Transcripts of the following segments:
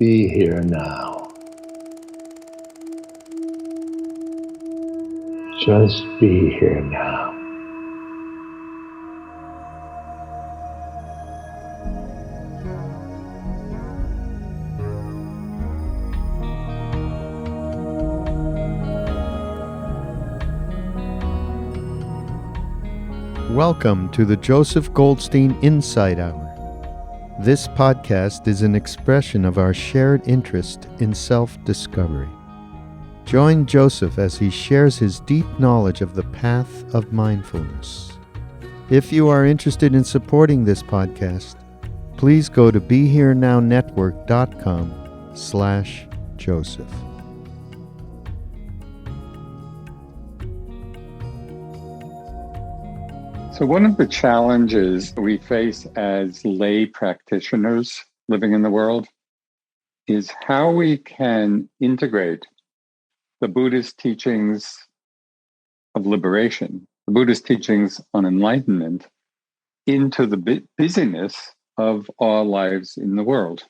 Be here now. Just be here now. Welcome to the Joseph Goldstein Insight Hour. This podcast is an expression of our shared interest in self-discovery. Join Joseph as he shares his deep knowledge of the path of mindfulness. If you are interested in supporting this podcast, please go to BeHereNowNetwork.com/Joseph. So one of the challenges we face as lay practitioners living in the world is how we can integrate the Buddhist teachings of liberation, the Buddhist teachings on enlightenment, into the busyness of our lives in the world.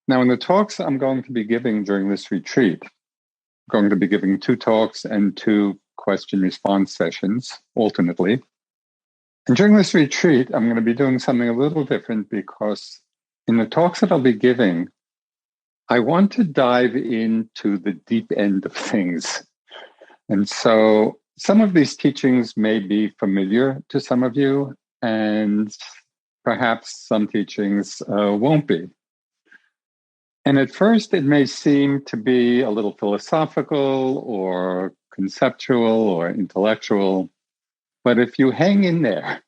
Now, in the talks I'm going to be giving during this retreat, I'm going to be giving 2 talks and 2 question-response sessions alternately. And during this retreat, I'm going to be doing something a little different because in the talks that I'll be giving, I want to dive into the deep end of things. And so some of these teachings may be familiar to some of you, and perhaps some teachings won't be. And at first, it may seem to be a little philosophical or conceptual or intellectual. But if you hang in there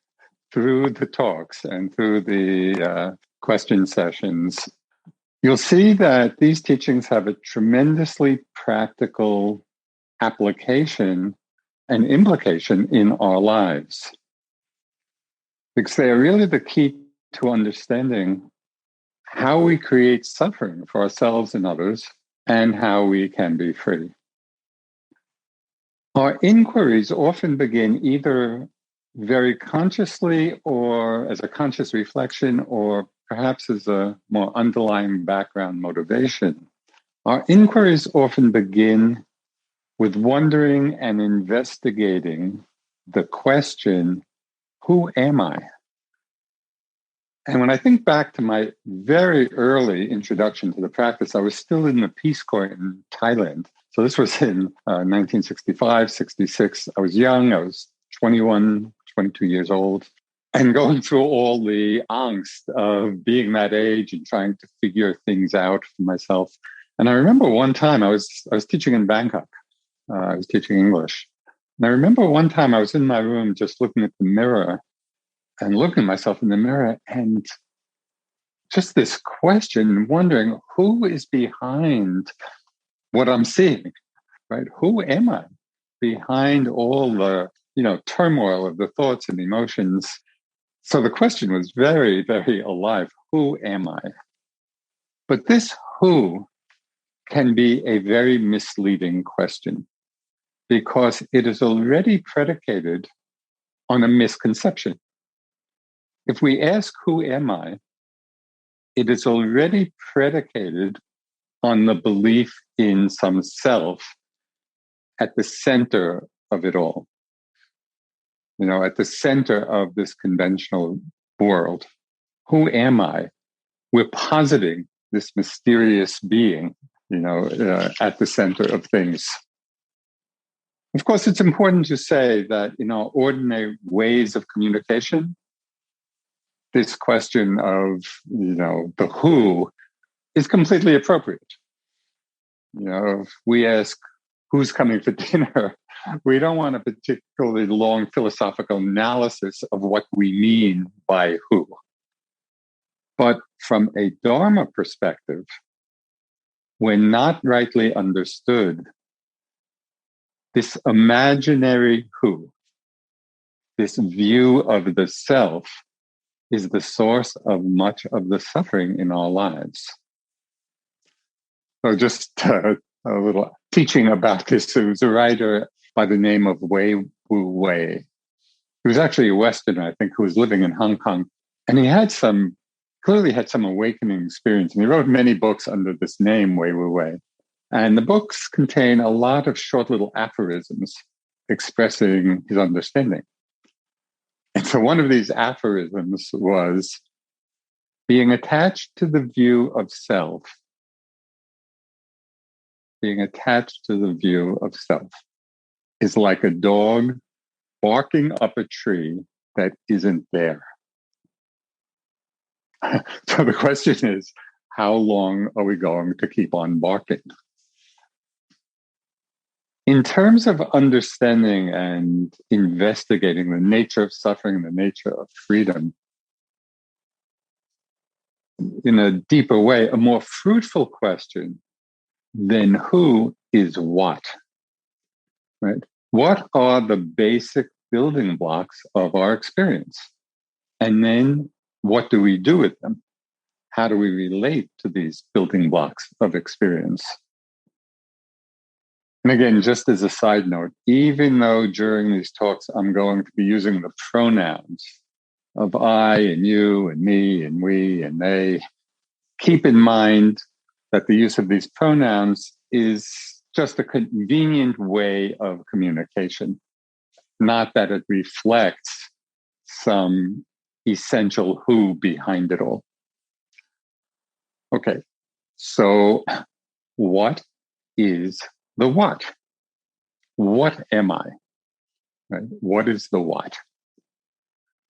through the talks and through the question sessions, you'll see that these teachings have a tremendously practical application and implication in our lives. Because they are really the key to understanding how we create suffering for ourselves and others and how we can be free. Our inquiries often begin either very consciously or as a conscious reflection or perhaps as a more underlying background motivation. Our inquiries often begin with wondering and investigating the question, who am I? And when I think back to my very early introduction to the practice, I was still in the Peace Corps in Thailand. So this was in 1965, 66. I was young. I was 21, 22 years old, and going through all the angst of being that age and trying to figure things out for myself. And I remember one time I was teaching in Bangkok. I was teaching English. And I remember one time I was in my room just looking at the mirror and looking at myself in the mirror and just this question, wondering who is behind what I'm seeing, right? Who am I behind all the, turmoil of the thoughts and emotions? So the question was very, very alive. Who am I? But this who can be a very misleading question because it is already predicated on a misconception. If we ask, who am I? It is already predicated on the belief in some self at the center of it all. At the center of this conventional world. Who am I? We're positing this mysterious being, at the center of things. Of course, it's important to say that in our ordinary ways of communication, this question of, the who is completely appropriate. If we ask who's coming for dinner, we don't want a particularly long philosophical analysis of what we mean by who. But from a Dharma perspective, when not rightly understood, this imaginary who, this view of the self, is the source of much of the suffering in our lives. So just a little teaching about this. There was a writer by the name of Wei Wu Wei. He was actually a Westerner, I think, who was living in Hong Kong. And he had some clearly had some awakening experience. And he wrote many books under this name, Wei Wu Wei. And the books contain a lot of short little aphorisms expressing his understanding. And so one of these aphorisms was, being attached to the view of self, being attached to the view of self is like a dog barking up a tree that isn't there. So the question is, how long are we going to keep on barking? In terms of understanding and investigating the nature of suffering, the nature of freedom, in a deeper way, a more fruitful question than who is what, right? What are the basic building blocks of our experience? And then what do we do with them? How do we relate to these building blocks of experience? And again, just as a side note, even though during these talks I'm going to be using the pronouns of I and you and me and we and they, keep in mind that the use of these pronouns is just a convenient way of communication, not that it reflects some essential who behind it all. Okay, so what is the what? What am I? Right? What is the what?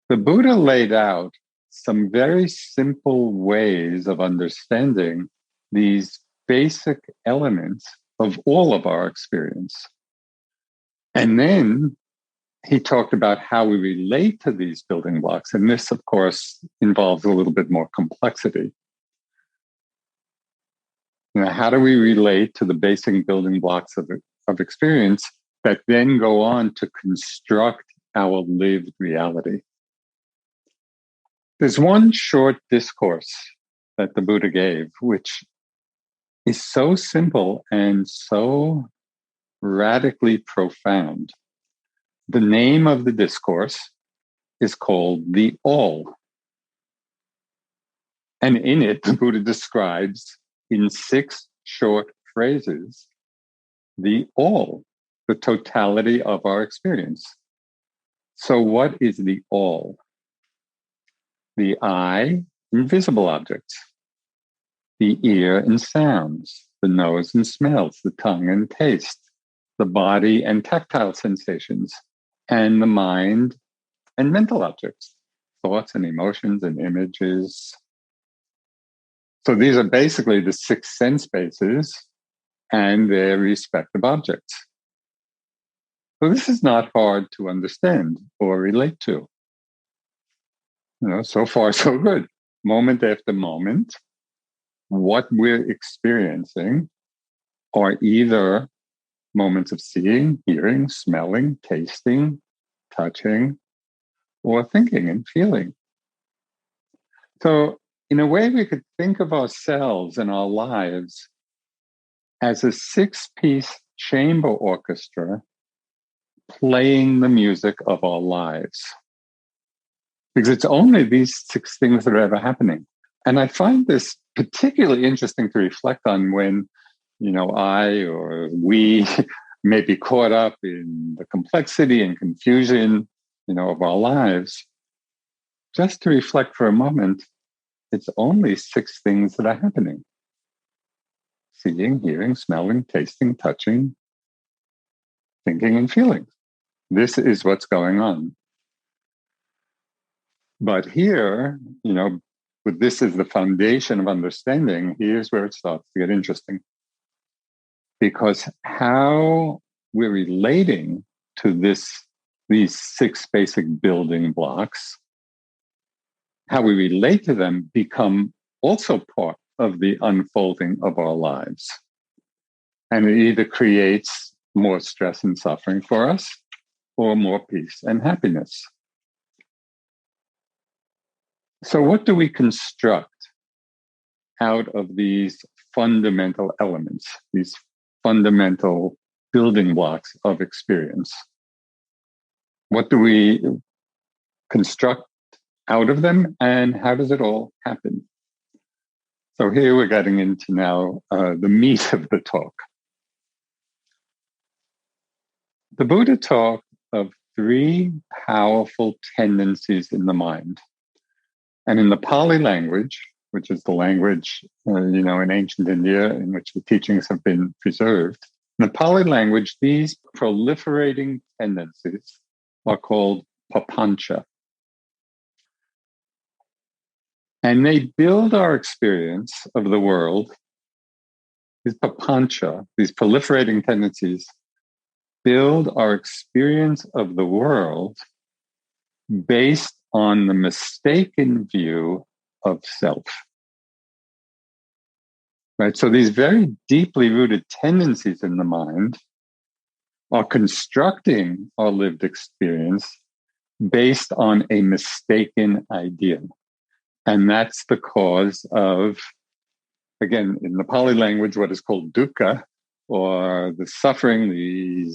The Buddha laid out some very simple ways of understanding these basic elements of all of our experience. And then he talked about how we relate to these building blocks. And this, of course, involves a little bit more complexity. You know, how do we relate to the basic building blocks of experience that then go on to construct our lived reality? There's one short discourse that the Buddha gave, which is so simple and so radically profound. The name of the discourse is called The All. And in it, the Buddha describes in 6 short phrases the all, the totality of our experience. So what is the all? The eye in visible objects, the ear in sounds, the nose in smells, the tongue in taste, the body and tactile sensations, and the mind and mental objects, thoughts and emotions and images. So these are basically the 6 sense bases and their respective objects. So this is not hard to understand or relate to. You know, so far so good. Moment after moment, what we're experiencing are either moments of seeing, hearing, smelling, tasting, touching, or thinking and feeling. So in a way, we could think of ourselves and our lives as a 6-piece chamber orchestra playing the music of our lives. Because it's only these 6 things that are ever happening. And I find this particularly interesting to reflect on when, you know, I or we may be caught up in the complexity and confusion, you know, of our lives. Just to reflect for a moment, it's only 6 things that are happening. Seeing, hearing, smelling, tasting, touching, thinking, and feeling. This is what's going on. But here, you know, with this as the foundation of understanding, here's where it starts to get interesting. Because how we're relating to these 6 basic building blocks, how we relate to them become also part of the unfolding of our lives. And it either creates more stress and suffering for us or more peace and happiness. So what do we construct out of these fundamental elements, these fundamental building blocks of experience? What do we construct out of them, and how does it all happen? So here we're getting into now the meat of the talk. The Buddha talked of three powerful tendencies in the mind. And in the Pali language, which is the language, in ancient India in which the teachings have been preserved, in the Pali language, these proliferating tendencies are called Papanca. And they build our experience of the world. These Papanca, these proliferating tendencies, build our experience of the world based on the mistaken view of self. Right? So these very deeply rooted tendencies in the mind are constructing our lived experience based on a mistaken idea. And that's the cause of, again, in the Pali language, what is called dukkha, or the suffering, the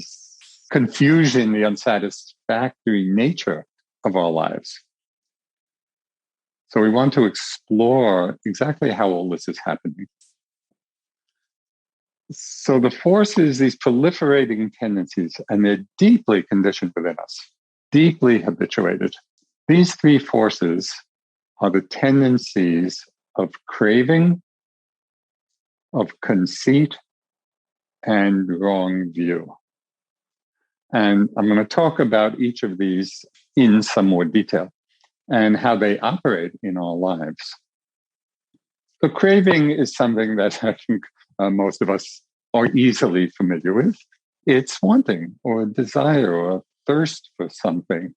confusion, the unsatisfactory nature of our lives. So we want to explore exactly how all this is happening. So the forces, these proliferating tendencies, and they're deeply conditioned within us, deeply habituated. These three forces are the tendencies of craving, of conceit, and wrong view. And I'm going to talk about each of these in some more detail and how they operate in our lives. So craving is something that I think most of us are easily familiar with. It's wanting or a desire or a thirst for something.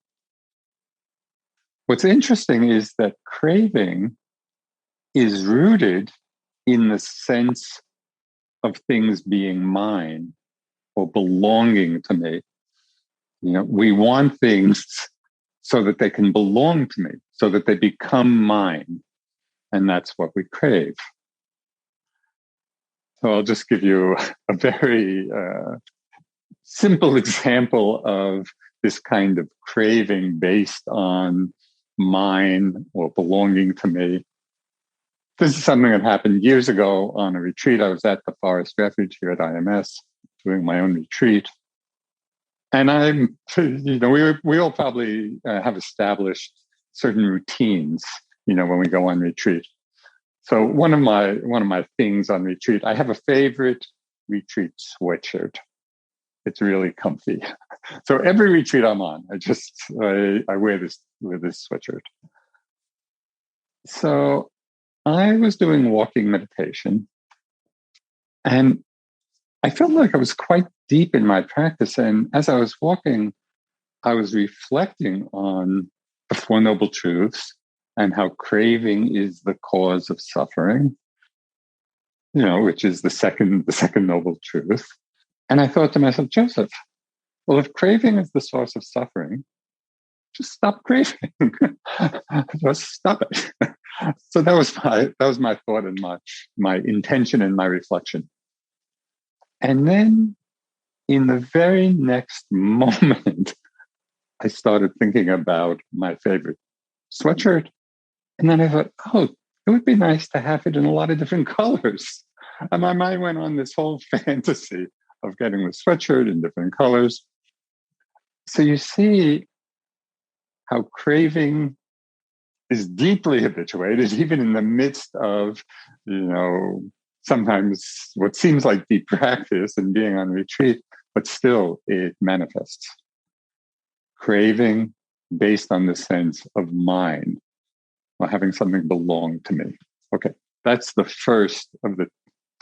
What's interesting is that craving is rooted in the sense of things being mine or belonging to me. We want things so that they can belong to me, so that they become mine. And that's what we crave. So I'll just give you a very simple example of this kind of craving based on mine or belonging to me. This is something that happened years ago on a retreat. I was at the Forest Refuge here at IMS doing my own retreat. And we all probably have established certain routines, when we go on retreat. So one of my things on retreat, I have a favorite retreat sweatshirt. It's really comfy. So every retreat I'm on, I wear this sweatshirt. So I was doing walking meditation, and I felt like I was quite deep in my practice. And as I was walking, I was reflecting on the Four Noble Truths and how craving is the cause of suffering, which is the second noble truth. And I thought to myself, Joseph, well, if craving is the source of suffering, just stop craving. Just stop it. So that was my thought and my intention and my reflection. And then in the very next moment, I started thinking about my favorite sweatshirt. And then I thought, it would be nice to have it in a lot of different colors. And my mind went on this whole fantasy of getting the sweatshirt in different colors. So you see how craving is deeply habituated, even in the midst of, sometimes what seems like deep practice and being on retreat, but still it manifests. Craving based on the sense of mine, or having something belong to me. Okay, that's the first of the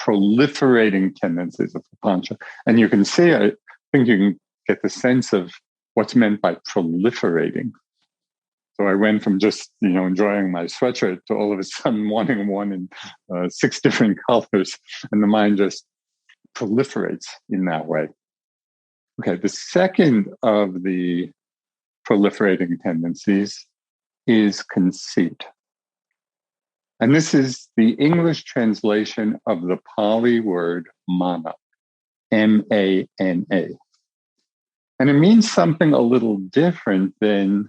proliferating tendencies of Papanca. And you can see, I think you can get the sense of what's meant by proliferating. So I went from just, enjoying my sweatshirt to all of a sudden wanting one in 6 different colors, and the mind just proliferates in that way. Okay, the second of the proliferating tendencies is conceit. And this is the English translation of the Pali word mana, M-A-N-A. And it means something a little different than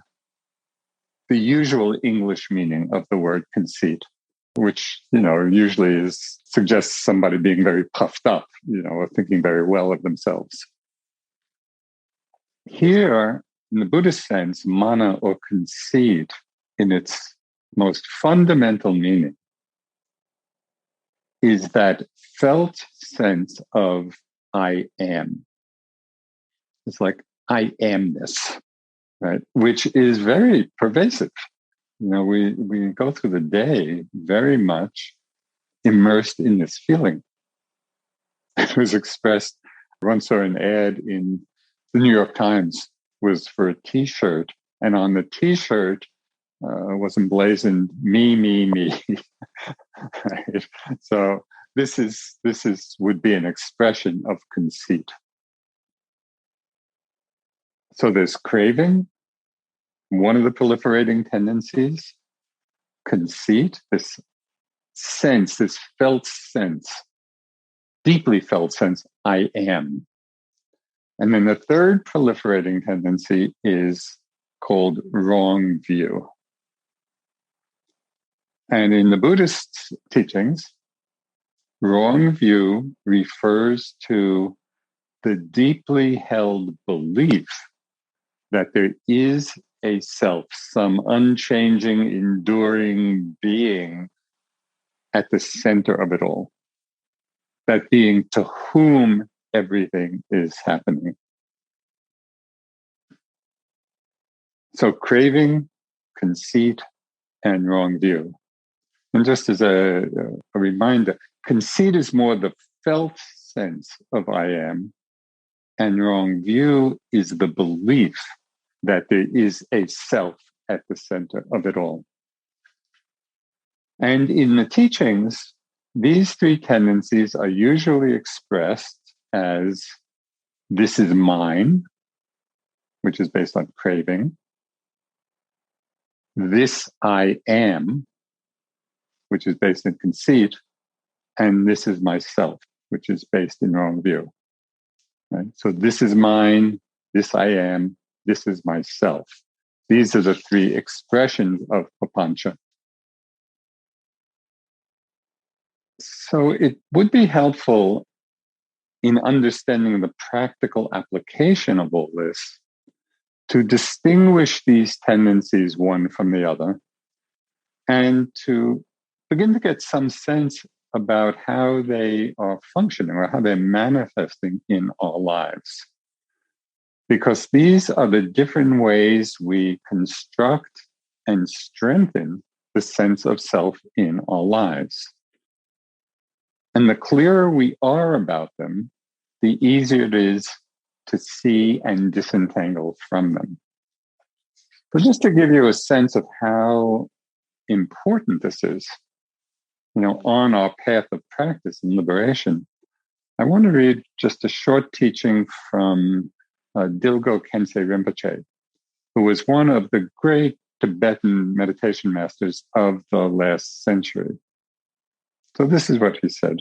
the usual English meaning of the word conceit, which, usually suggests somebody being very puffed up, or thinking very well of themselves. Here, in the Buddhist sense, mana or conceit, in its most fundamental meaning, is that felt sense of I am. It's like I amness, right? Which is very pervasive. We go through the day very much immersed in this feeling. It was expressed, I once saw an ad in the New York Times, was for a T-shirt, and on the T-shirt was emblazoned me, me, me. Right? So this would be an expression of conceit. So there's craving, one of the proliferating tendencies, conceit, this sense, this felt sense, deeply felt sense, I am. And then the third proliferating tendency is called wrong view. And in the Buddhist teachings, wrong view refers to the deeply held belief that there is a self, some unchanging, enduring being at the center of it all. That being to whom everything is happening. So craving, conceit, and wrong view. And just as a reminder, conceit is more the felt sense of I am, and wrong view is the belief that there is a self at the center of it all. And in the teachings, these three tendencies are usually expressed as this is mine, which is based on craving. This I am, which is based in conceit. And this is myself, which is based in wrong view. Right? So this is mine, this I am, this is myself. These are the three expressions of Papanca. So it would be helpful in understanding the practical application of all this to distinguish these tendencies one from the other and to begin to get some sense about how they are functioning or how they're manifesting in our lives. Because these are the different ways we construct and strengthen the sense of self in our lives. And the clearer we are about them, the easier it is to see and disentangle from them. But just to give you a sense of how important this is, on our path of practice and liberation, I want to read just a short teaching from Dilgo Khyentse Rinpoche, who was one of the great Tibetan meditation masters of the last century. So this is what he said.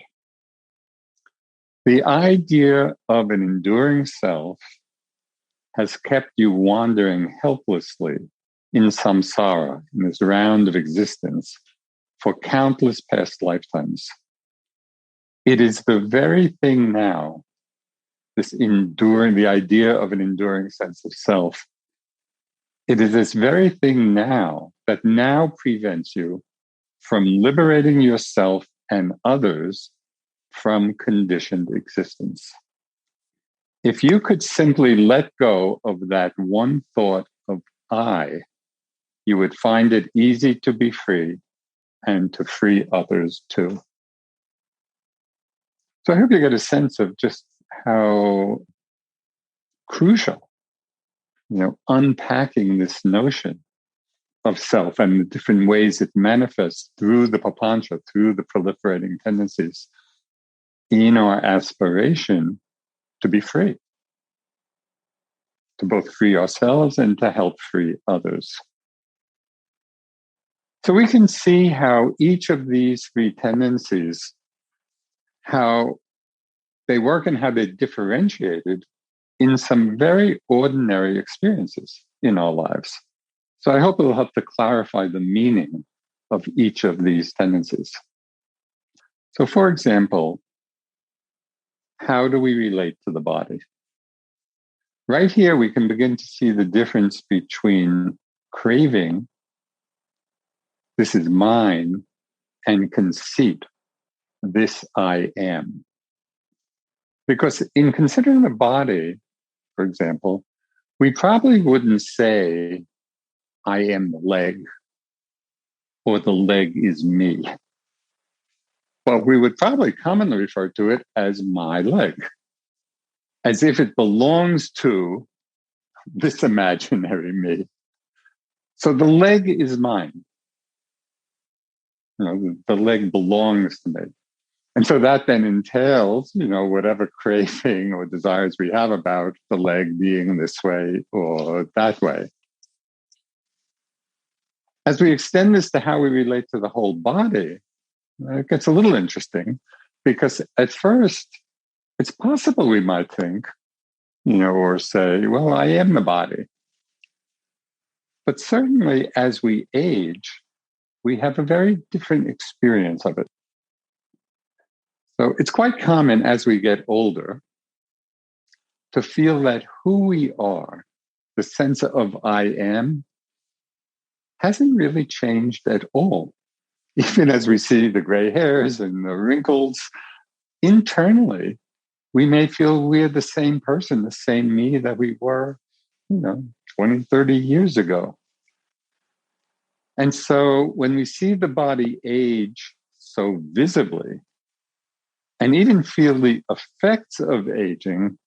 The idea of an enduring self has kept you wandering helplessly in samsara, in this round of existence, for countless past lifetimes. It is the very thing now, the idea of an enduring sense of self. It is this very thing now that now prevents you from liberating yourself and others from conditioned existence. If you could simply let go of that one thought of I, you would find it easy to be free and to free others too. So I hope you get a sense of just how crucial, unpacking this notion of self and the different ways it manifests through the Papanca, through the proliferating tendencies, in our aspiration to be free, to both free ourselves and to help free others. So we can see how each of these three tendencies, how they work and how they're differentiated in some very ordinary experiences in our lives. So I hope it will help to clarify the meaning of each of these tendencies. So for example, how do we relate to the body? Right here, we can begin to see the difference between craving, this is mine, and conceit, this I am. Because in considering the body, for example, we probably wouldn't say, I am the leg, or the leg is me. But we would probably commonly refer to it as my leg, as if it belongs to this imaginary me. So the leg is mine. The leg belongs to me. And so that then entails, whatever craving or desires we have about the leg being this way or that way. As we extend this to how we relate to the whole body, it gets a little interesting because at first, it's possible we might think, or say, well, I am the body. But certainly as we age, we have a very different experience of it. So it's quite common as we get older to feel that who we are, the sense of I am, hasn't really changed at all. Even as we see the gray hairs and the wrinkles, internally, we may feel we're the same person, the same me that we were, 20, 30 years ago. And so when we see the body age so visibly, and even feel the effects of aging,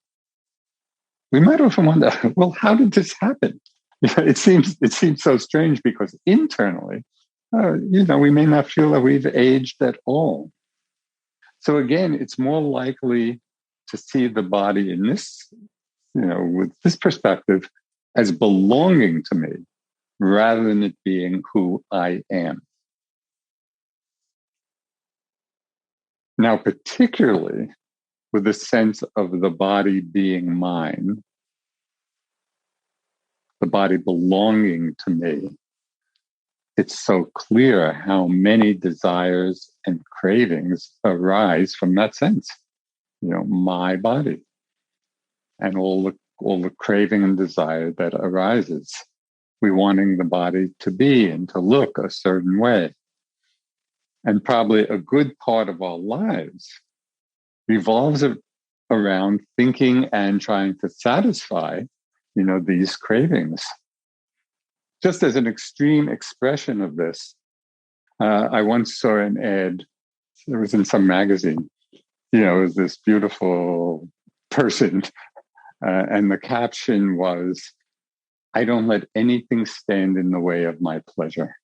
we might often wonder, well, how did this happen? It seems so strange because internally, we may not feel that we've aged at all. So again, it's more likely to see the body in this, with this perspective as belonging to me rather than it being who I am. Now, particularly with the sense of the body being mine, the body belonging to me, it's so clear how many desires and cravings arise from that sense. My body, and all the craving and desire that arises. We wanting the body to be and to look a certain way. And probably a good part of our lives revolves around thinking and trying to satisfy, these cravings. Just as an extreme expression of this, I once saw an ad, it was in some magazine, it was this beautiful person, and the caption was, I don't let anything stand in the way of my pleasure.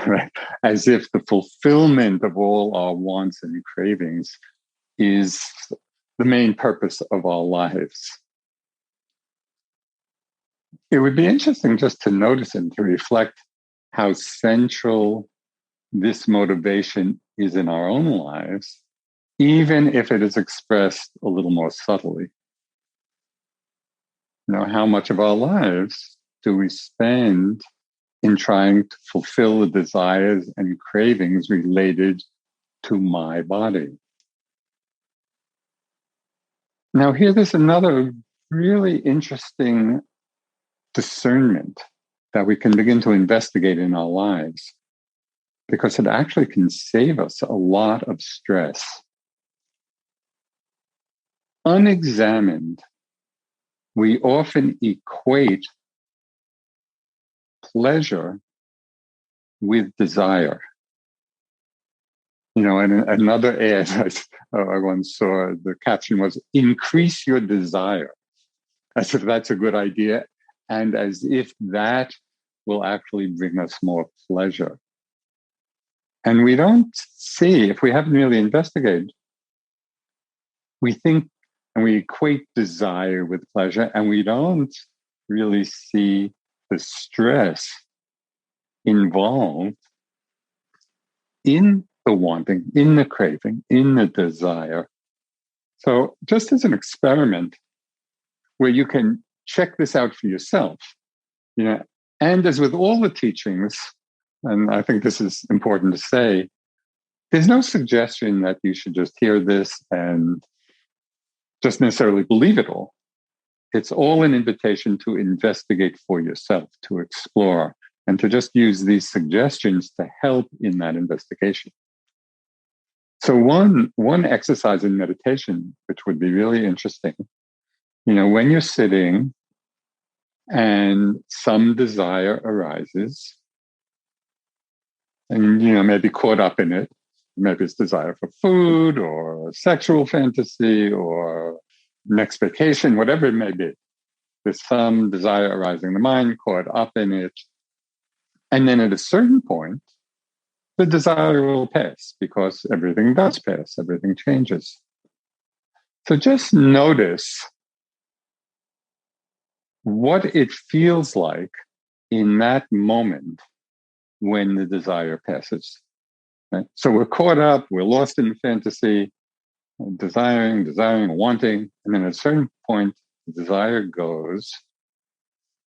Right? As if the fulfillment of all our wants and cravings is the main purpose of our lives. It would be interesting just to notice and to reflect how central this motivation is in our own lives, even if it is expressed a little more subtly. How much of our lives do we spend in trying to fulfill the desires and cravings related to my body? Now, here there's another really interesting discernment that we can begin to investigate in our lives, because it actually can save us a lot of stress. Unexamined, we often equate pleasure with desire. And another ad I once saw, the caption was, increase your desire, as if that's a good idea, and as if that will actually bring us more pleasure. And we don't see, if we haven't really investigated, we think and we equate desire with pleasure, and we don't really see the stress involved in the wanting, in the craving, in the desire. So just as an experiment where you can check this out for yourself, And as with all the teachings, and I think this is important to say, there's no suggestion that you should just hear this and just necessarily believe it all. It's all an invitation to investigate for yourself, to explore, and to just use these suggestions to help in that investigation. So one exercise in meditation, which would be really interesting, when you're sitting and some desire arises, and maybe caught up in it, maybe it's desire for food or sexual fantasy or next vacation, whatever it may be. There's some desire arising in the mind, caught up in it. And then at a certain point, the desire will pass because everything does pass, everything changes. So just notice what it feels like in that moment when the desire passes. Right? So we're caught up, we're lost in fantasy, desiring, wanting, and then at a certain point, the desire goes.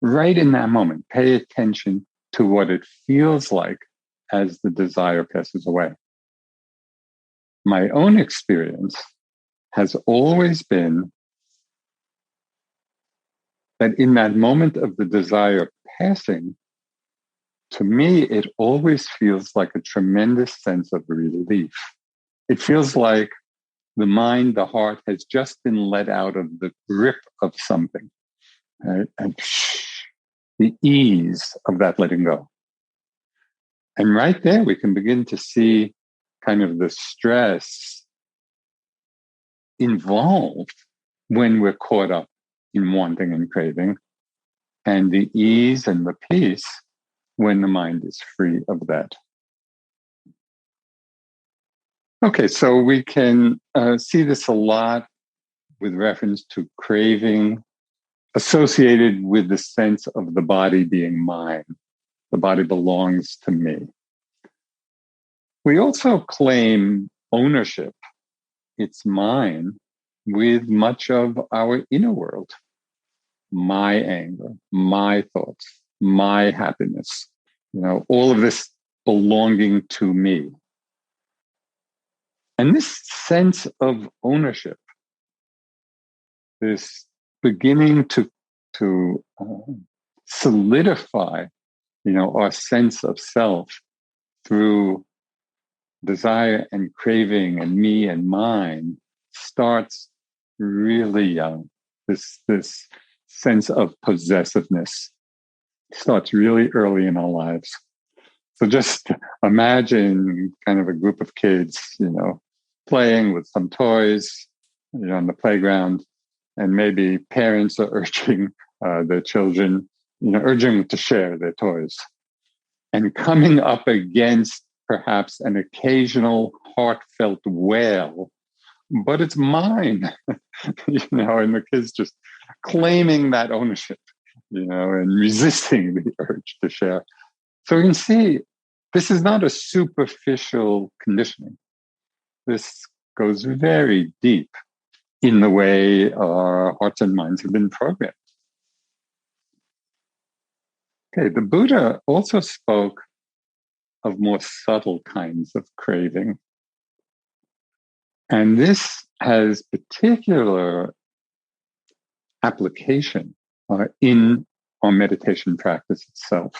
Right in that moment, pay attention to what it feels like as the desire passes away. My own experience has always been that in that moment of the desire passing, to me, it always feels like a tremendous sense of relief. It feels like the mind, the heart has just been let out of the grip of something, right? And the ease of that letting go. And right there, we can begin to see kind of the stress involved when we're caught up in wanting and craving, and the ease and the peace when the mind is free of that. Okay, so we can see this a lot with reference to craving associated with the sense of the body being mine. The body belongs to me. We also claim ownership. It's mine with much of our inner world. My anger, my thoughts, my happiness, all of this belonging to me. And this sense of ownership, this beginning to solidify, our sense of self through desire and craving and me and mine, starts really young. This sense of possessiveness starts really early in our lives. So just imagine kind of a group of kids, playing with some toys, on the playground, and maybe parents are urging their children, urging them to share their toys, and coming up against perhaps an occasional heartfelt wail, but it's mine, and the kids just claiming that ownership, and resisting the urge to share. So you can see this is not a superficial conditioning. This goes very deep in the way our hearts and minds have been programmed. Okay, the Buddha also spoke of more subtle kinds of craving. And this has particular application in our meditation practice itself.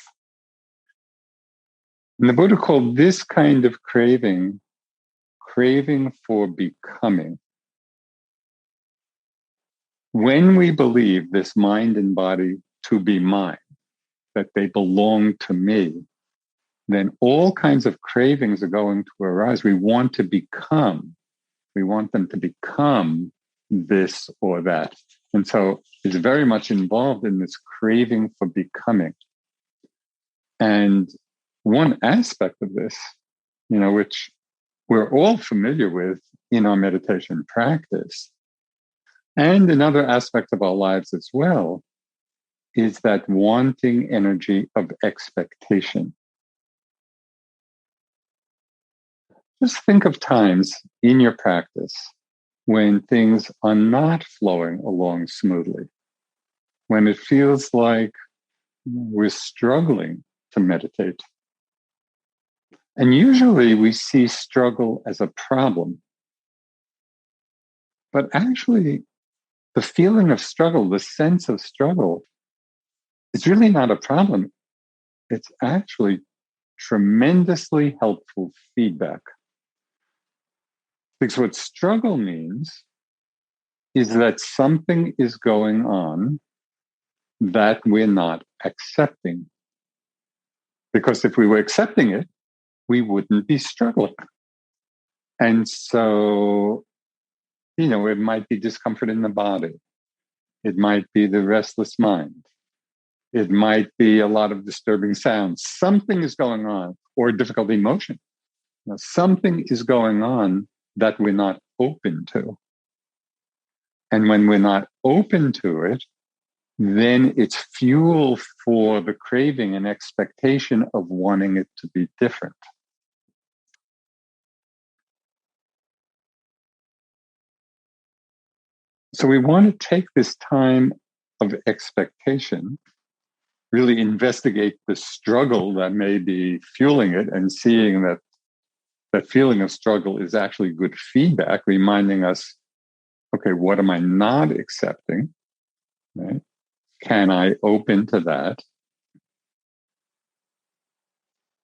And the Buddha called this kind of craving for becoming. When we believe this mind and body to be mine, that they belong to me, then all kinds of cravings are going to arise. We want them to become this or that. And so it's very much involved in this craving for becoming. And one aspect of this, which we're all familiar with in our meditation practice, and in other aspects of our lives as well, is that wanting energy of expectation. Just think of times in your practice when things are not flowing along smoothly, when it feels like We're struggling to meditate. And usually we see struggle as a problem. But actually, the feeling of struggle, the sense of struggle, is really not a problem. It's actually tremendously helpful feedback. Because what struggle means is that something is going on that we're not accepting. Because if we were accepting it, we wouldn't be struggling. And so, it might be discomfort in the body. It might be the restless mind. It might be a lot of disturbing sounds. Something is going on, or a difficult emotion. Something is going on that we're not open to. And when we're not open to it, then it's fuel for the craving and expectation of wanting it to be different. So we want to take this time of expectation, really investigate the struggle that may be fueling it, and seeing that that feeling of struggle is actually good feedback, reminding us, okay, what am I not accepting? Right? Can I open to that?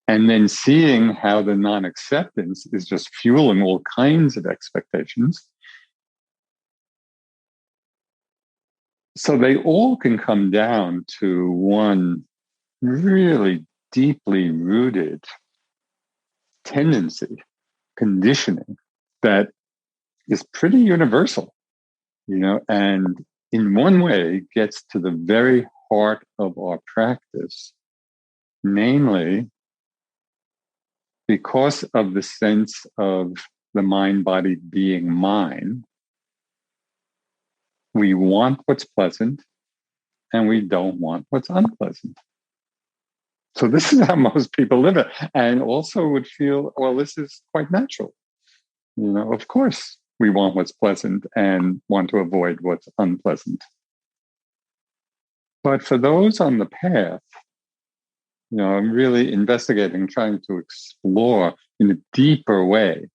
And then seeing how the non-acceptance is just fueling all kinds of expectations. So they all can come down to one really deeply rooted tendency, conditioning that is pretty universal, and in one way gets to the very heart of our practice, namely, because of the sense of the mind-body being mine, we want what's pleasant and we don't want what's unpleasant. So this is how most people live it, and also would feel, well, this is quite natural. Of course, we want what's pleasant and want to avoid what's unpleasant. But for those on the path, I'm really investigating, trying to explore in a deeper way,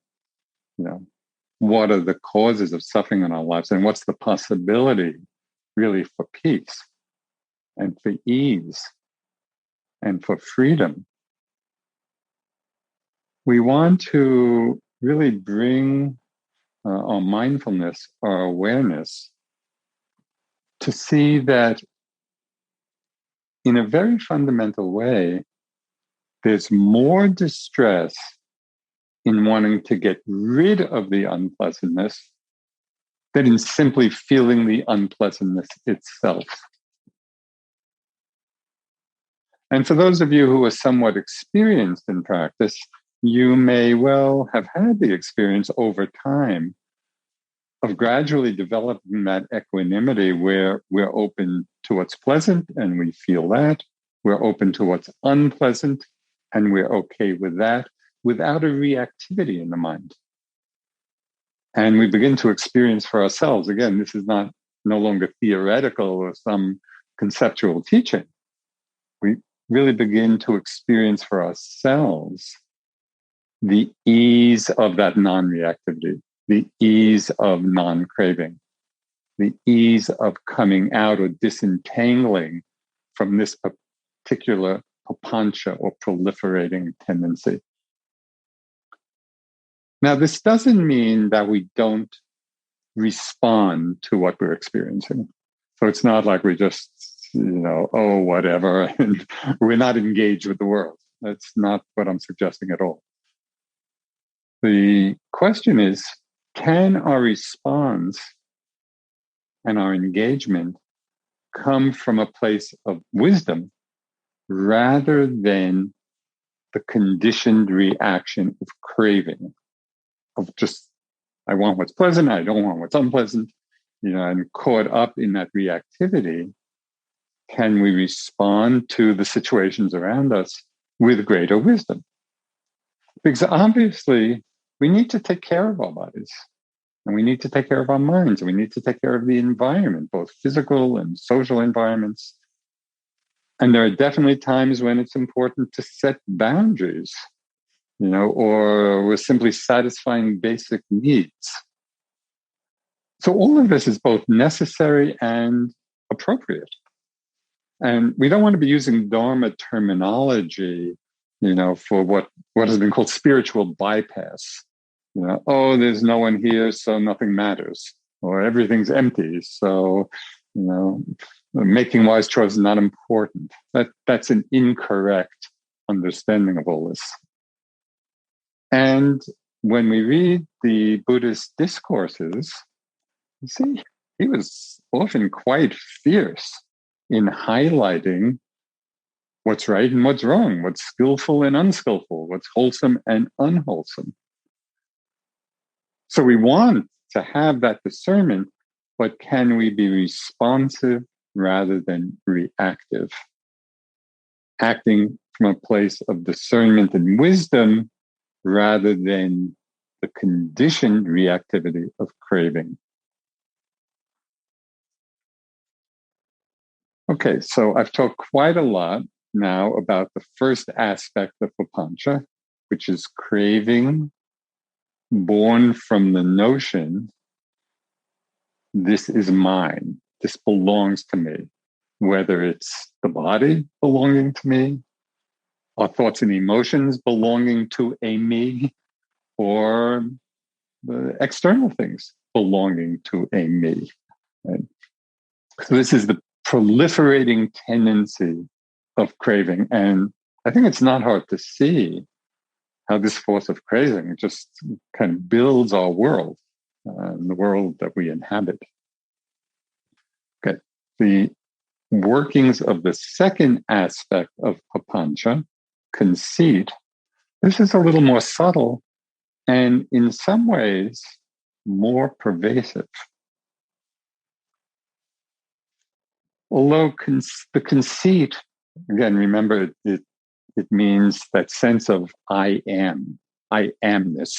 what are the causes of suffering in our lives and what's the possibility really for peace and for ease and for freedom. We want to really bring our mindfulness, our awareness, to see that in a very fundamental way, there's more distress in wanting to get rid of the unpleasantness than in simply feeling the unpleasantness itself. And for those of you who are somewhat experienced in practice, you may well have had the experience over time of gradually developing that equanimity where we're open to what's pleasant and we feel that. We're open to what's unpleasant and we're okay with that without a reactivity in the mind. And we begin to experience for ourselves, again, this is no longer theoretical or some conceptual teaching. We really begin to experience for ourselves the ease of that non-reactivity, the ease of non-craving, the ease of coming out or disentangling from this particular papanca or proliferating tendency. Now, this doesn't mean that we don't respond to what we're experiencing. So it's not like we just, oh, whatever, and we're not engaged with the world. That's not what I'm suggesting at all. The question is, can our response and our engagement come from a place of wisdom rather than the conditioned reaction of craving, of just, I want what's pleasant, I don't want what's unpleasant, and caught up in that reactivity? Can we respond to the situations around us with greater wisdom? Because obviously, we need to take care of our bodies, and we need to take care of our minds, and we need to take care of the environment, both physical and social environments. And there are definitely times when it's important to set boundaries, or we're simply satisfying basic needs. So all of this is both necessary and appropriate. And we don't want to be using Dharma terminology, for what has been called spiritual bypass. There's no one here, so nothing matters, or everything's empty, so making wise choices is not important. That's an incorrect understanding of all this. And when we read the Buddhist discourses, you see, he was often quite fierce in highlighting what's right and what's wrong, what's skillful and unskillful, what's wholesome and unwholesome. So we want to have that discernment, but can we be responsive rather than reactive? Acting from a place of discernment and wisdom rather than the conditioned reactivity of craving. Okay, so I've talked quite a lot now about the first aspect of Papanca, which is craving born from the notion, this is mine, this belongs to me, whether it's the body belonging to me, our thoughts and emotions belonging to a me, or the external things belonging to a me. Right? So this is the proliferating tendency of craving. And I think it's not hard to see how this force of craving just kind of builds our world, the world that we inhabit. Okay, the workings of the second aspect of Papanca, conceit, this is a little more subtle and in some ways more pervasive. Although the conceit, again, remember it means that sense of I amness.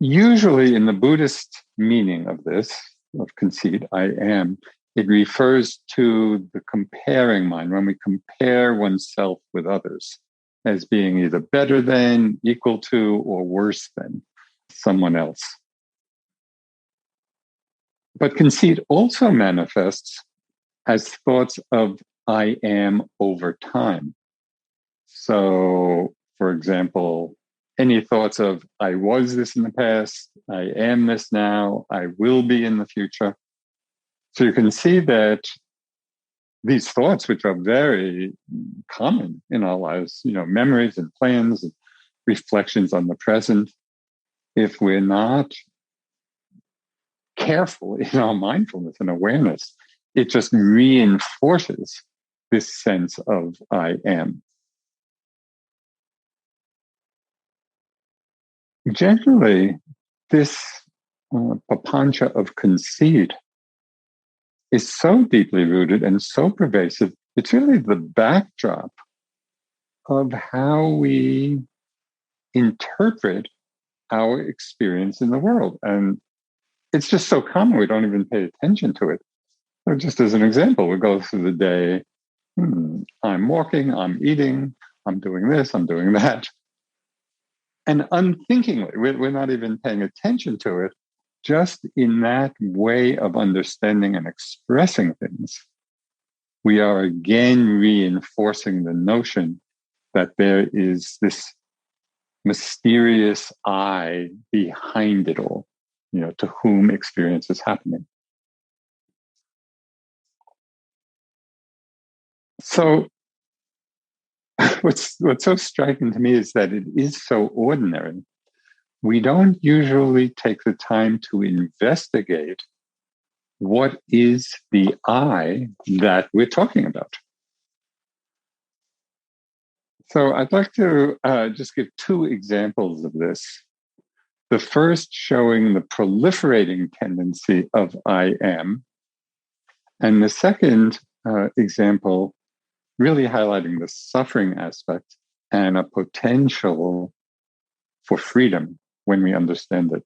Usually in the Buddhist meaning of this, of conceit, I am, it refers to the comparing mind, when we compare oneself with others as being either better than, equal to, or worse than someone else. But conceit also manifests as thoughts of I am over time. So, for example, any thoughts of I was this in the past, I am this now, I will be in the future. So you can see that these thoughts, which are very common in our lives, memories and plans and reflections on the present, if we're not careful in our mindfulness and awareness, it just reinforces this sense of I am. Generally, this Papanca of conceit is so deeply rooted and so pervasive, it's really the backdrop of how we interpret our experience in the world. And it's just so common, we don't even pay attention to it. So just as an example, we go through the day, I'm walking, I'm eating, I'm doing this, I'm doing that. And unthinkingly, we're not even paying attention to it, just in that way of understanding and expressing things, we are again reinforcing the notion that there is this mysterious I behind it all, to whom experience is happening. So what's so striking to me is that it is so ordinary. We don't usually take the time to investigate what is the I that we're talking about. So I'd like to just give two examples of this. The first showing the proliferating tendency of I am, and the second example really highlighting the suffering aspect and a potential for freedom when we understand it.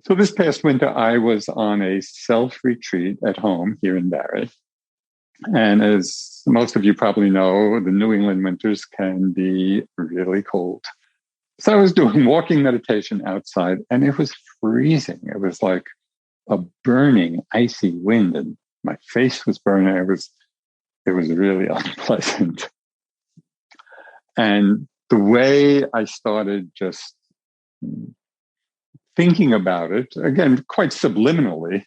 So this past winter, I was on a self-retreat at home here in Barrie. And as most of you probably know, the New England winters can be really cold. So I was doing walking meditation outside, and it was freezing. It was like a burning, icy wind, and my face was burning. It was really unpleasant. And the way I started just thinking about it, again, quite subliminally,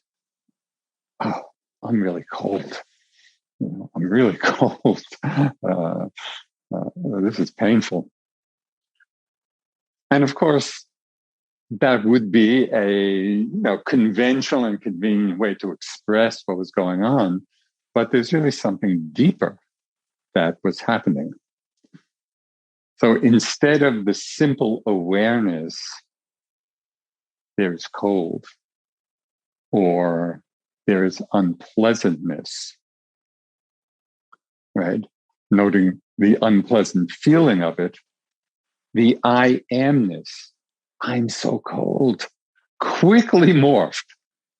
oh, I'm really cold. I'm really cold. This is painful. And of course, that would be a conventional and convenient way to express what was going on. But there's really something deeper that was happening. So instead of the simple awareness, there's cold, or there is unpleasantness, right? Noting the unpleasant feeling of it, the I amness, I'm so cold, quickly morphed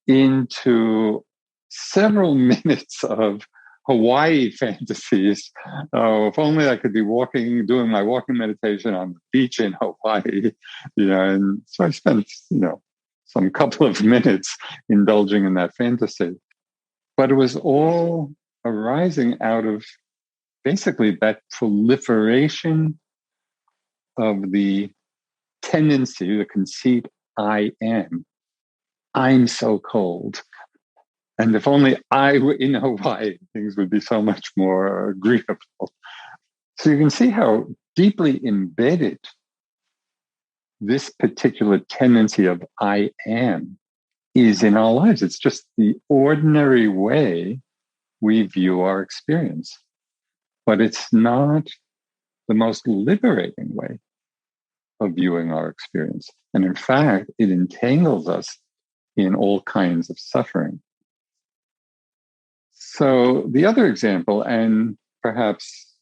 into several minutes of Hawaii fantasies. Oh, if only I could be doing my walking meditation on the beach in Hawaii. And so I spent, some couple of minutes indulging in that fantasy. But it was all arising out of basically that proliferation of the tendency, the conceit, I am. I'm so cold. And if only I were in Hawaii, things would be so much more agreeable. So you can see how deeply embedded this particular tendency of I am is in our lives. It's just the ordinary way we view our experience. But it's not the most liberating way of viewing our experience. And in fact, it entangles us in all kinds of suffering. So the other example, and perhaps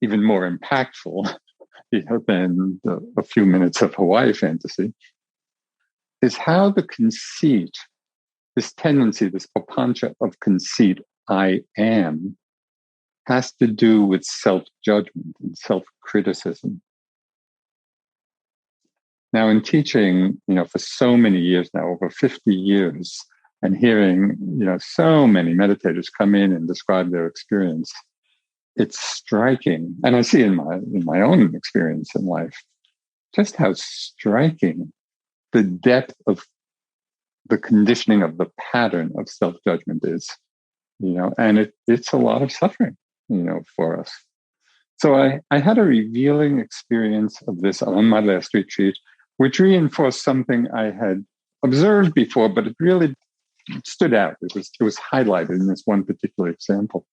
even more impactful than a few minutes of Hawaii fantasy, is how the conceit, this tendency, this papanca of conceit, I am, has to do with self-judgment and self-criticism. Now, in teaching, for so many years now, over 50 years, and hearing, so many meditators come in and describe their experience, it's striking. And I see in my own experience in life, just how striking the depth of the conditioning of the pattern of self-judgment is, and it's a lot of suffering, for us. So I had a revealing experience of this on my last retreat, which reinforced something I had observed before, but it really stood out. It was highlighted in this one particular example.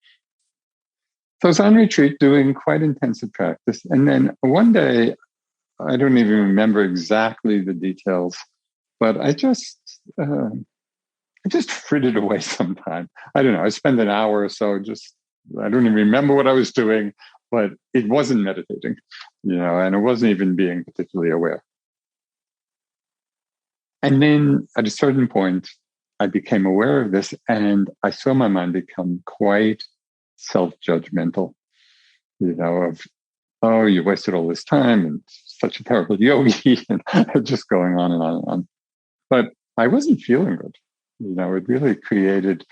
So I was on retreat doing quite intensive practice. And then one day, I don't even remember exactly the details, but I just frittered away some time. I don't know. I spent an hour or so I don't even remember what I was doing, but it wasn't meditating, and it wasn't even being particularly aware. And then at a certain point, I became aware of this, and I saw my mind become quite self-judgmental, of, oh, you wasted all this time, and such a terrible yogi, and just going on and on and on. But I wasn't feeling good. It really created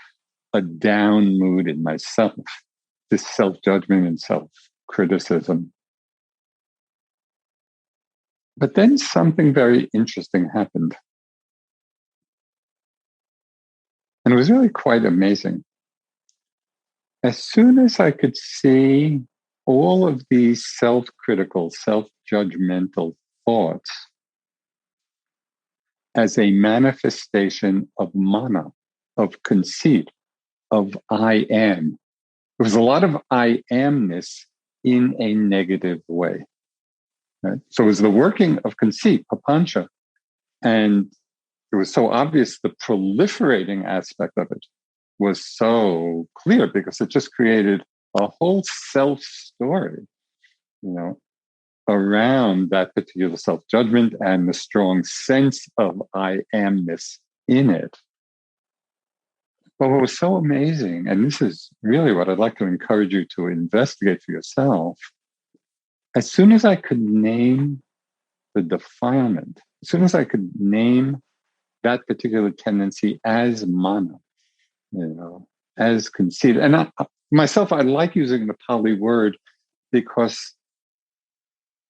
a down mood in myself, this self-judgment and self-criticism. But then something very interesting happened. And it was really quite amazing. As soon as I could see all of these self-critical, self-judgmental thoughts as a manifestation of mana, of conceit, of I am. There was a lot of I amness in a negative way. Right? So it was the working of conceit, papanca, and it was so obvious the proliferating aspect of it was so clear because it just created a whole self-story, around that particular self-judgment and the strong sense of I amness in it. But what was so amazing, and this is really what I'd like to encourage you to investigate for yourself, as soon as I could name the defilement, as soon as I could name that particular tendency as mana, as conceit. And I like using the Pali word because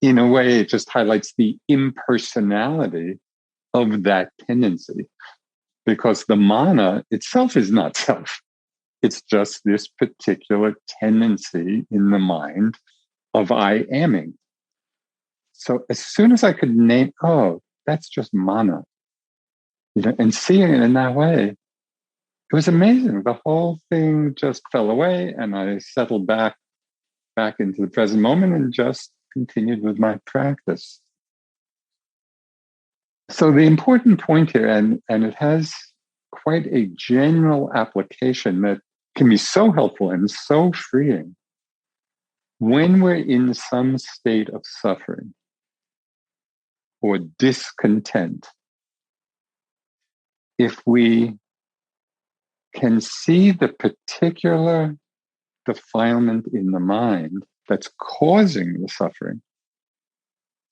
in a way it just highlights the impersonality of that tendency, because the mana itself is not self. It's just this particular tendency in the mind of I aming. So as soon as I could name, that's just mana, and seeing it in that way, it was amazing. The whole thing just fell away, and I settled back into the present moment and just continued with my practice. So the important point here, and it has quite a general application that can be so helpful and so freeing. When we're in some state of suffering or discontent, if we can see the particular defilement in the mind that's causing the suffering,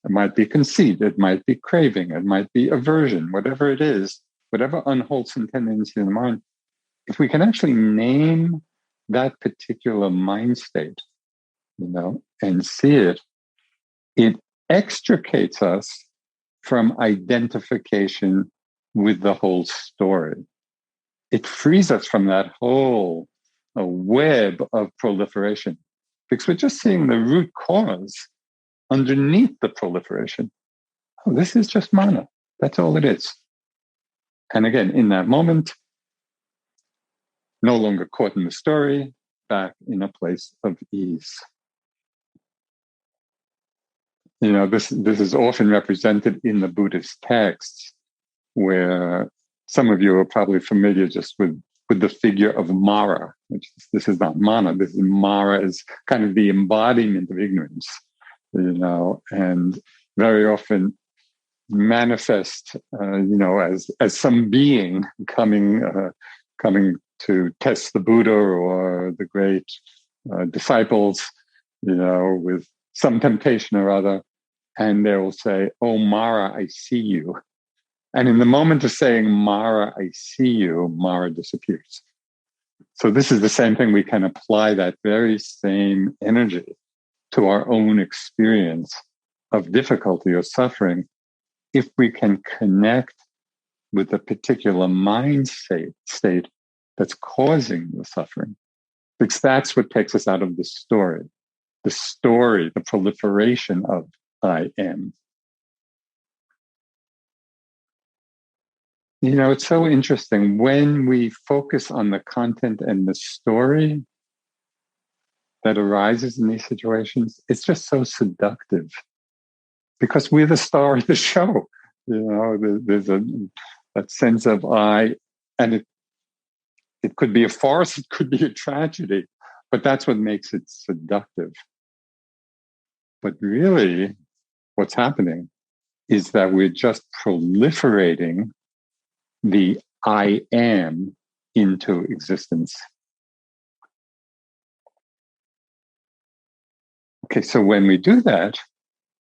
it might be conceit, it might be craving, it might be aversion, whatever it is, whatever unwholesome tendency in the mind, if we can actually name that particular mind state, and see it, it extricates us from identification with the whole story. It frees us from that whole web of proliferation, because we're just seeing the root cause underneath the proliferation. Oh, this is just mana. That's all it is. And again, in that moment, no longer caught in the story, back in a place of ease. This is often represented in the Buddhist texts, where some of you are probably familiar just with the figure of Mara, this is not mana, this is Mara as kind of the embodiment of ignorance, and very often manifest, as some being coming to test the Buddha or the great disciples, with some temptation or other, and they will say, "Oh, Mara, I see you." And in the moment of saying, "Mara, I see you," Mara disappears. So this is the same thing. We can apply that very same energy to our own experience of difficulty or suffering if we can connect with the particular mind state that's causing the suffering. Because that's what takes us out of the story, the proliferation of I am. It's so interesting. When we focus on the content and the story that arises in these situations, it's just so seductive, because we're the star of the show. There's that sense of I, and it could be a farce, it could be a tragedy, but that's what makes it seductive. But really, what's happening is that we're just proliferating the I am into existence. Okay, so when we do that,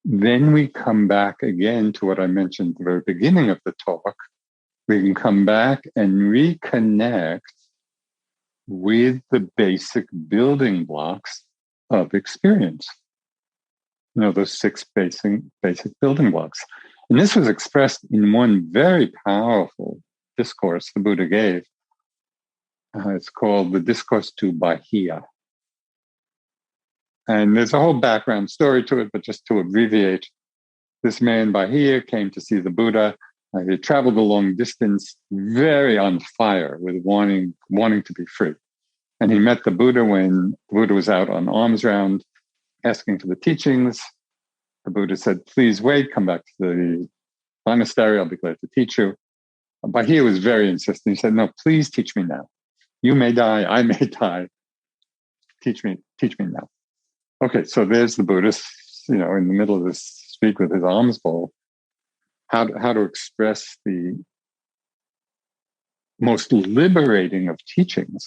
then we come back again to what I mentioned at the very beginning of the talk. We can come back and reconnect with the basic building blocks of experience. Those 6 basic building blocks. And this was expressed in one very powerful discourse the Buddha gave. It's called the Discourse to Bahia. And there's a whole background story to it, but just to abbreviate, this man Bahia came to see the Buddha. He traveled a long distance, very on fire with wanting to be free. And he met the Buddha when the Buddha was out on alms round, asking for the teachings. The Buddha said, "Please wait, come back to the monastery, I'll be glad to teach you." Bahia was very insistent. He said, "No, please teach me now. You may die, I may die. Teach me now." Okay, so there's the Buddhist, in the middle of this speak with his alms bowl, how to express the most liberating of teachings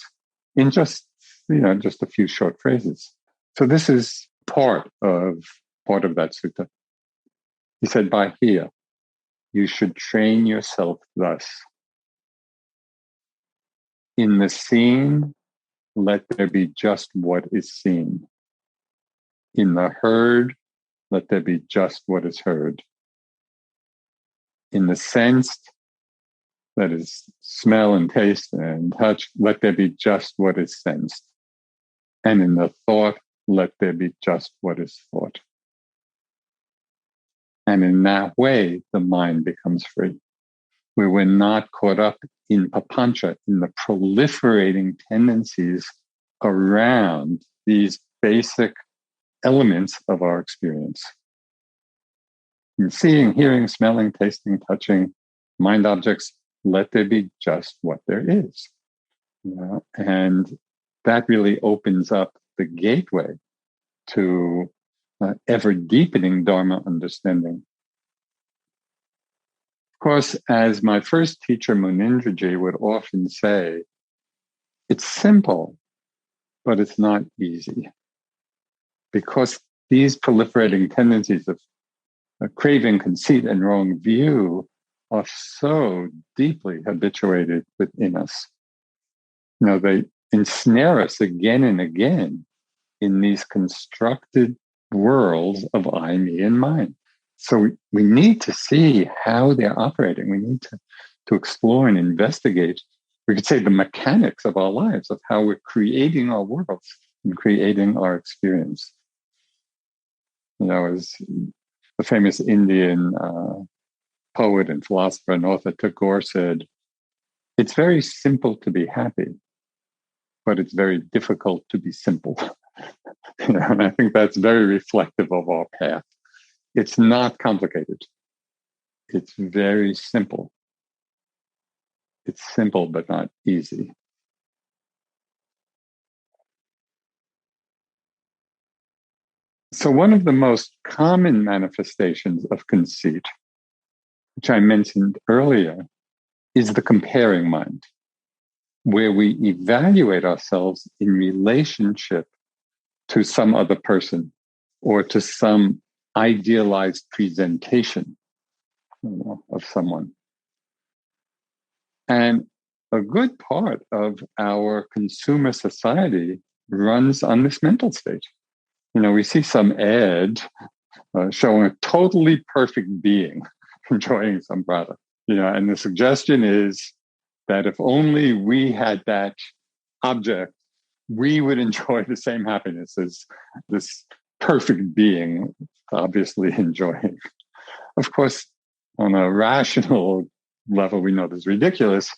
in just a few short phrases. So this is part of that sutta. He said, by here, you should train yourself thus. In the seen, let there be just what is seen. In the heard, let there be just what is heard. In the sensed, that is smell and taste and touch, let there be just what is sensed. And in the thought, let there be just what is thought. And in that way, the mind becomes free, where we're not caught up in papanca, in the proliferating tendencies around these basic elements of our experience. In seeing, hearing, smelling, tasting, touching, mind objects, let there be just what there is. And that really opens up the gateway to ever deepening Dharma understanding. Of course, as my first teacher, Munindraji, would often say, it's simple, but it's not easy. Because these proliferating tendencies of craving, conceit, and wrong view are so deeply habituated within us. They ensnare us again and again in these constructed worlds of I, me, and mine. So we need to see how they're operating. We need to explore and investigate, we could say, the mechanics of our lives, of how we're creating our worlds and creating our experience. As the famous Indian poet and philosopher and author Tagore said, it's very simple to be happy, but it's very difficult to be simple. And I think that's very reflective of our path. It's not complicated. It's very simple. It's simple, but not easy. So one of the most common manifestations of conceit, which I mentioned earlier, is the comparing mind, where we evaluate ourselves in relationship to some other person or to some idealized presentation of someone. And a good part of our consumer society runs on this mental state. We see some ad showing a totally perfect being enjoying some product, and the suggestion is that if only we had that object, we would enjoy the same happiness as this perfect being obviously enjoying. Of course, on a rational level, we know this is ridiculous,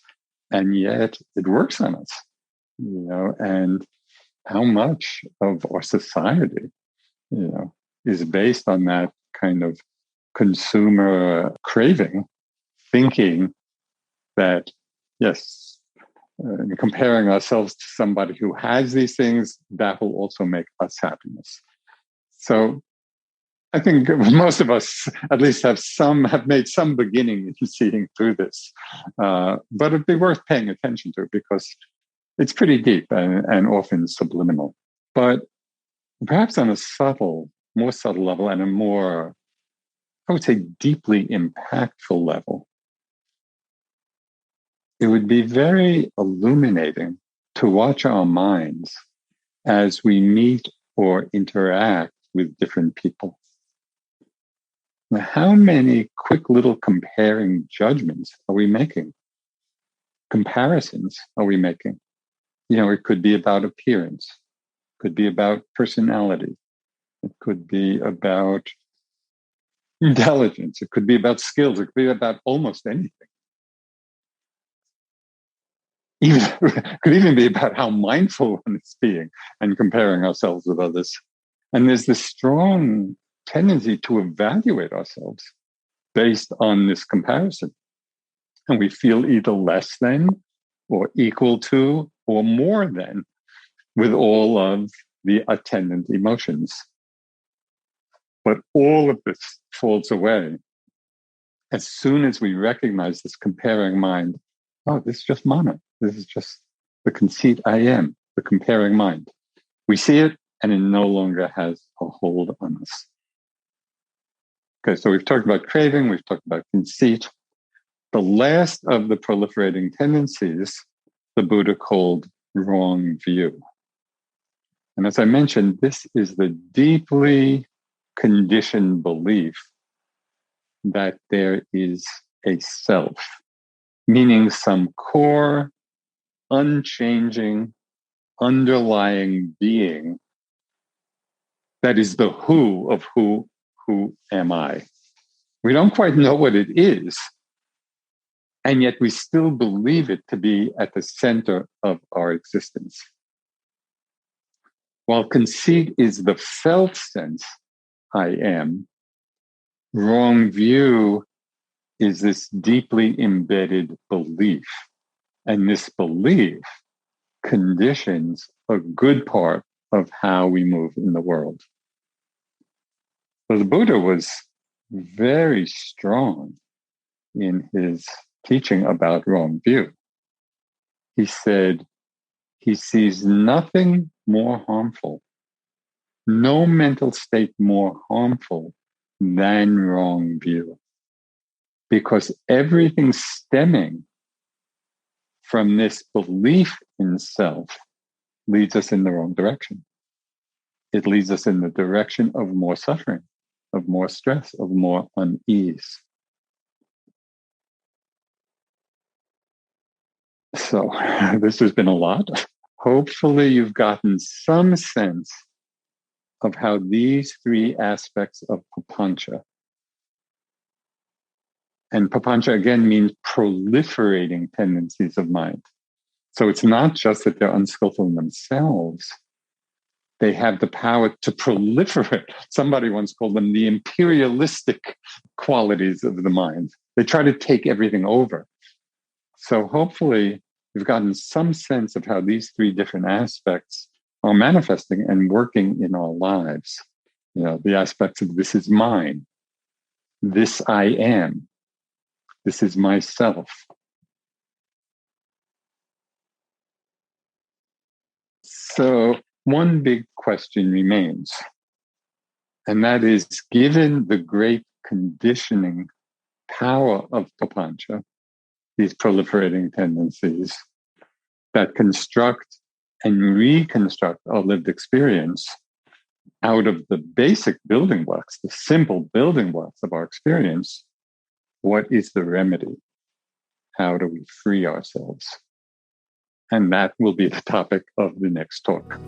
and yet it works on us, and how much of our society, is based on that kind of consumer craving, thinking that, yes, comparing ourselves to somebody who has these things, that will also make us happiness. So I think most of us at least have made some beginning in seeing through this. But it'd be worth paying attention to because it's pretty deep and often subliminal. But perhaps on a more subtle level and a more, I would say, deeply impactful level, it would be very illuminating to watch our minds as we meet or interact with different people. Now, how many quick little comparing judgments are we making? Comparisons are we making? It could be about appearance, it could be about personality, it could be about intelligence, it could be about skills, it could be about almost anything. It could even be about how mindful one is being and comparing ourselves with others. And there's this strong tendency to evaluate ourselves based on this comparison. And we feel either less than or equal to or more than with all of the attendant emotions. But all of this falls away as soon as we recognize this comparing mind oh, this is just mana. This is just the conceit I am, the comparing mind. We see it, and it no longer has a hold on us. Okay, so we've talked about craving, we've talked about conceit. The last of the proliferating tendencies, the Buddha called wrong view. And as I mentioned, this is the deeply conditioned belief that there is a self, meaning some core, unchanging, underlying being that is the who of who am I. We don't quite know what it is, and yet we still believe it to be at the center of our existence. While conceit is the felt sense, I am, wrong view is this deeply embedded belief. And this belief conditions a good part of how we move in the world. So the Buddha was very strong in his teaching about wrong view. He said he sees nothing more harmful, no mental state more harmful than wrong view, because everything stemming from this belief in self leads us in the wrong direction. It leads us in the direction of more suffering, of more stress, of more unease. So this has been a lot. Hopefully you've gotten some sense of how these three aspects of Papanca, and Papanca again means proliferating tendencies of mind. So it's not just that they're unskillful in themselves. They have the power to proliferate. Somebody once called them the imperialistic qualities of the mind. They try to take everything over. So hopefully we've gotten some sense of how these three different aspects are manifesting and working in our lives. You know, the aspects of this is mine, this I am, this is myself. So one big question remains, and that is, given the great conditioning power of Papanca, these proliferating tendencies that construct and reconstruct our lived experience out of the basic building blocks, the simple building blocks of our experience, what is the remedy? How do we free ourselves? And that will be the topic of the next talk.